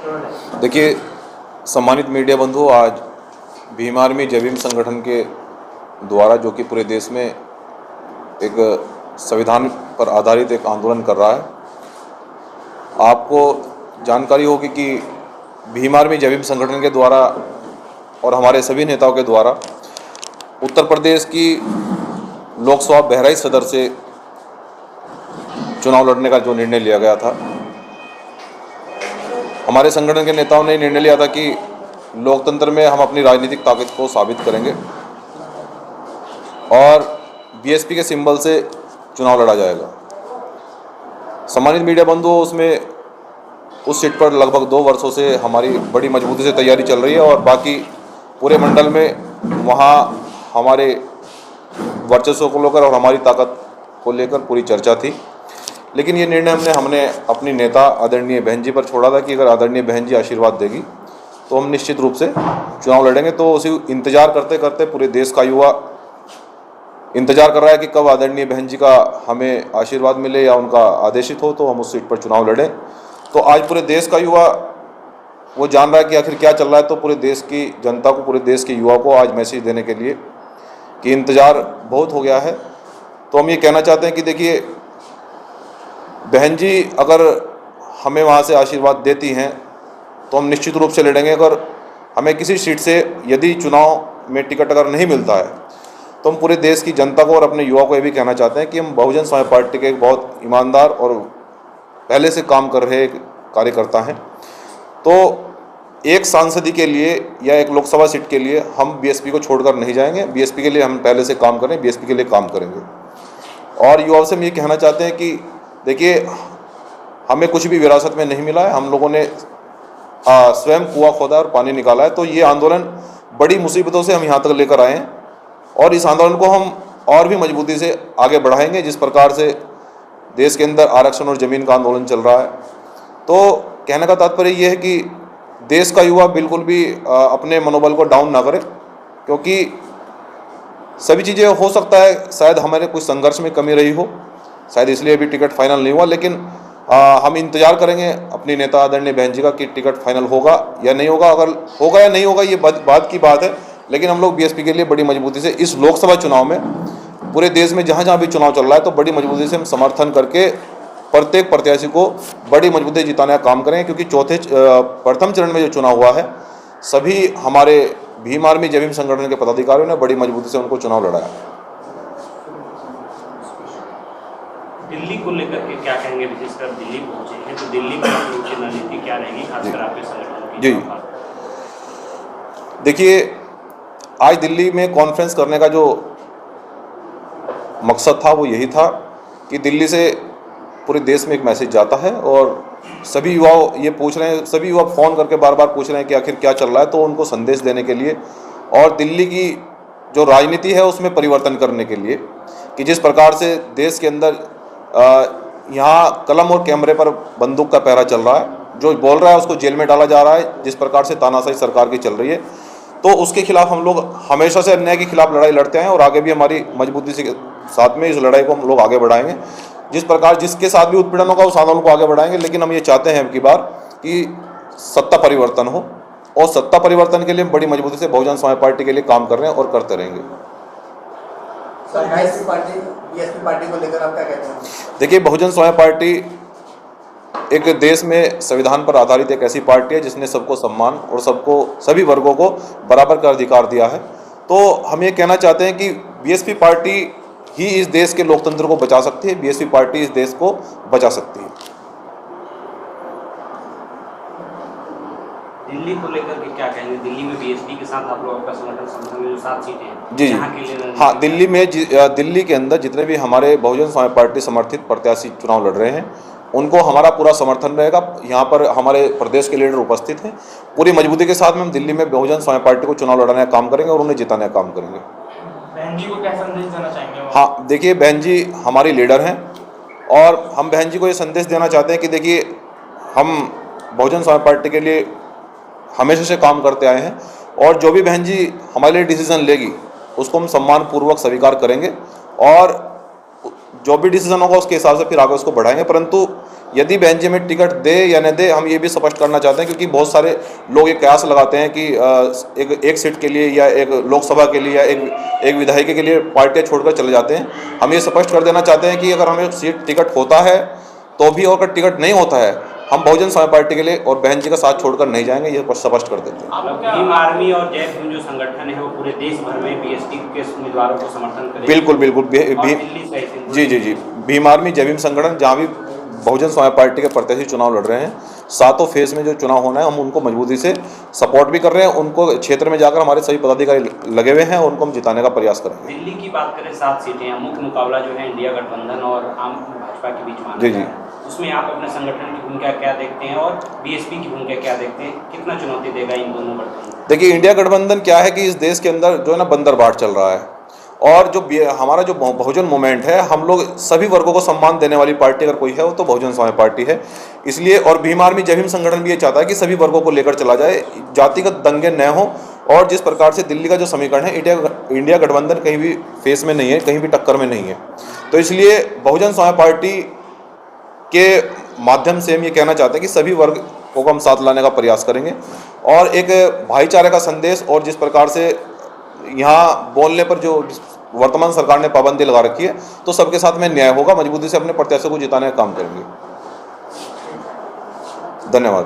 देखिए, सम्मानित मीडिया बंधु, आज भीम आर्मी जय भीम संगठन के द्वारा जो कि पूरे देश में एक संविधान पर आधारित एक आंदोलन कर रहा है, आपको जानकारी होगी कि भीम आर्मी जय भीम संगठन के द्वारा और हमारे सभी नेताओं के द्वारा उत्तर प्रदेश की लोकसभा बहराइच सदर से चुनाव लड़ने का जो निर्णय लिया गया था, हमारे संगठन के नेताओं ने निर्णय लिया था कि लोकतंत्र में हम अपनी राजनीतिक ताकत को साबित करेंगे और बीएसपी के सिंबल से चुनाव लड़ा जाएगा। सम्मानित मीडिया बंधुओं, उसमें उस सीट पर लगभग 2 वर्षों से हमारी बड़ी मजबूती से तैयारी चल रही है और बाकी पूरे मंडल में वहाँ हमारे वर्चस्व को लेकर और हमारी ताकत को लेकर पूरी चर्चा थी। लेकिन ये निर्णय हमने अपनी नेता आदरणीय बहन जी पर छोड़ा था कि अगर आदरणीय बहन जी आशीर्वाद देगी तो हम निश्चित रूप से चुनाव लड़ेंगे। तो उसी इंतजार करते करते पूरे देश का युवा इंतजार कर रहा है कि कब आदरणीय बहन जी का हमें आशीर्वाद मिले या उनका आदेशित हो तो हम उस सीट पर चुनाव लड़ें। तो आज पूरे देश का युवा वो जान रहा है कि आखिर क्या चल रहा है। तो पूरे देश की जनता को, पूरे देश के युवा को आज मैसेज देने के लिए कि इंतज़ार बहुत हो गया है। तो हम ये कहना चाहते हैं कि देखिए, बहन जी अगर हमें वहाँ से आशीर्वाद देती हैं तो हम निश्चित रूप से लड़ेंगे। अगर हमें किसी सीट से यदि चुनाव में टिकट अगर नहीं मिलता है तो हम पूरे देश की जनता को और अपने युवा को ये भी कहना चाहते हैं कि हम बहुजन समाज पार्टी के एक बहुत ईमानदार और पहले से काम कर रहे कार्यकर्ता हैं। तो एक सांसदी के लिए या एक लोकसभा सीट के लिए हम बीएसपी को छोड़कर नहीं जाएंगे। बीएसपी के लिए हम पहले से काम करें, बीएसपी के लिए काम करेंगे। और युवाओं से हम ये कहना चाहते हैं कि देखिए, हमें कुछ भी विरासत में नहीं मिला है। हम लोगों ने स्वयं कुआं खोदा और पानी निकाला है। तो ये आंदोलन बड़ी मुसीबतों से हम यहाँ तक लेकर आए हैं और इस आंदोलन को हम और भी मजबूती से आगे बढ़ाएंगे। जिस प्रकार से देश के अंदर आरक्षण और ज़मीन का आंदोलन चल रहा है, तो कहने का तात्पर्य ये है कि देश का युवा बिल्कुल भी अपने मनोबल को डाउन ना करे, क्योंकि सभी चीज़ें हो सकता है शायद हमारे कुछ संघर्ष में कमी रही हो, शायद इसलिए अभी टिकट फाइनल नहीं हुआ। लेकिन हम इंतजार करेंगे अपनी नेता आदरणीय बहन जी का कि टिकट फाइनल होगा या नहीं होगा। अगर होगा या नहीं होगा ये बात की बात है, लेकिन हम लोग बीएसपी के लिए बड़ी मजबूती से इस लोकसभा चुनाव में पूरे देश में जहाँ जहाँ भी चुनाव चल रहा है तो बड़ी मजबूती से हम समर्थन करके प्रत्येक प्रत्याशी को बड़ी मजबूती से जिताने का काम करें। क्योंकि प्रथम चरण में जो चुनाव हुआ है, सभी हमारे भीम आर्मी जय भीम संगठन के पदाधिकारियों ने बड़ी मजबूती से उनको चुनाव लड़ाया। दिल्ली को लेकर के क्या कहेंगे? विशेषकर दिल्ली पहुंचे हैं तो दिल्ली की उनकी रणनीति क्या रहेगी, खासकर आपके संगठन की? जी, देखिए, आज दिल्ली में कॉन्फ्रेंस करने का जो मकसद था वो यही था कि दिल्ली से पूरे देश में एक मैसेज जाता है और सभी युवा ये पूछ रहे हैं, सभी युवा फ़ोन करके बार बार पूछ रहे हैं कि आखिर क्या चल रहा है। तो उनको संदेश देने के लिए और दिल्ली की जो राजनीति है उसमें परिवर्तन करने के लिए कि जिस प्रकार से देश के अंदर यहाँ कलम और कैमरे पर बंदूक का पहरा चल रहा है, जो बोल रहा है उसको जेल में डाला जा रहा है, जिस प्रकार से तानाशाही सरकार की चल रही है, तो उसके खिलाफ हम लोग हमेशा से अन्याय के खिलाफ लड़ाई लड़ते हैं और आगे भी हमारी मजबूती से साथ में इस लड़ाई को हम लोग आगे बढ़ाएंगे। जिस प्रकार जिसके साथ भी उत्पीड़न होगा उस आंदोलन को आगे बढ़ाएंगे। लेकिन हम ये चाहते हैं कि बार कि सत्ता परिवर्तन हो और सत्ता परिवर्तन के लिए हम बड़ी मजबूती से बहुजन समाज पार्टी के लिए काम कर रहे हैं और करते रहेंगे। बीएसपी पार्टी को लेकर आप क्या कहते हैं? देखिए, बहुजन समाज पार्टी एक देश में संविधान पर आधारित एक ऐसी पार्टी है जिसने सबको सम्मान और सबको, सभी वर्गों को बराबर का अधिकार दिया है। तो हम ये कहना चाहते हैं कि बीएसपी पार्टी ही इस देश के लोकतंत्र को बचा सकती है, बीएसपी पार्टी इस देश को बचा सकती है। दिल्ली को लेकर के क्या कहेंगे? दिल्ली में बीएसपी के साथ आप लोग का संगठन में जो 7 सीटें हैं, जी, हाँ, दिल्ली के अंदर जितने भी हमारे बहुजन समाज पार्टी समर्थित प्रत्याशी चुनाव लड़ रहे हैं उनको हमारा पूरा समर्थन रहेगा। यहाँ पर हमारे प्रदेश के लीडर उपस्थित हैं। पूरी मजबूती के साथ में हम दिल्ली में बहुजन समाज पार्टी को चुनाव लड़ाने का काम करेंगे और उन्हें जिताने का काम करेंगे। बहन जी को क्या संदेश देना चाहेंगे? हाँ, देखिए, बहन जी हमारी लीडर हैं और हम बहन जी को ये संदेश देना चाहते हैं कि देखिए, हम बहुजन समाज पार्टी के लिए हमेशा से काम करते आए हैं और जो भी बहन जी हमारे लिए डिसीजन लेगी उसको हम सम्मानपूर्वक स्वीकार करेंगे और जो भी डिसीजन होगा उसके हिसाब से फिर आगे उसको बढ़ाएंगे। परंतु यदि बहन जी हमें टिकट दे या न दे, हम ये भी स्पष्ट करना चाहते हैं, क्योंकि बहुत सारे लोग ये कयास लगाते हैं कि एक सीट के लिए या एक लोकसभा के लिए या एक विधायक के लिए पार्टियां छोड़कर चले जाते हैं। हम ये स्पष्ट कर देना चाहते हैं कि अगर हमें सीट टिकट होता है तो भी, और अगर टिकट नहीं होता है, हम बहुजन समाज पार्टी के लिए और बहन जी का साथ छोड़कर नहीं जाएंगे, ये स्पष्ट कर देते हैं। भीम आर्मी और जय भीम जो संगठन है वो पूरे देश भर में बीएसपी के उम्मीदवारों को समर्थन करेगा। बिल्कुल बिल्कुल। जी, भीम आर्मी जय भीम संगठन जहाँ भी बहुजन समाज पार्टी के प्रत्याशी चुनाव लड़ रहे हैं, सातों फेज में जो चुनाव होना है, हम उनको मजबूती से सपोर्ट भी कर रहे हैं। उनको क्षेत्र में जाकर हमारे सभी पदाधिकारी लगे हुए हैं, उनको हम जिताने का प्रयास करेंगे। दिल्ली की बात करें, 7 सीटें हैं, मुख्य मुकाबला जो है इंडिया गठबंधन और आम भाजपा के बीच माना जी। उसमें आप अपने संगठन की भूमिका क्या देखते हैं और बीएसपी की भूमिका क्या देखते हैं? कितना चुनौती देगा इन दोनों गठबंधन? देखिए, इंडिया गठबंधन क्या है कि इस देश के अंदर जो है ना बंदरबाट चल रहा है, और जो हमारा जो बहुजन मूवमेंट है, हम लोग सभी वर्गों को सम्मान देने वाली पार्टी अगर कोई है वो तो बहुजन समाज पार्टी है। इसलिए और भीम आर्मी जय भीम संगठन भी ये चाहता है कि सभी वर्गों को लेकर चला जाए, जातिगत दंगे न हो। और जिस प्रकार से दिल्ली का जो समीकरण है, इंडिया गठबंधन कहीं भी फेस में नहीं है, कहीं भी टक्कर में नहीं है। तो इसलिए बहुजन समाज पार्टी के माध्यम से हम ये कहना चाहते हैं कि सभी वर्ग को हम साथ लाने का प्रयास करेंगे, और एक भाईचारे का संदेश, और जिस प्रकार से यहाँ बोलने पर जो वर्तमान सरकार ने पाबंदी लगा रखी है, तो सबके साथ में न्याय होगा। मजबूती से अपने प्रत्याशियों को जिताने का काम करेंगे। धन्यवाद।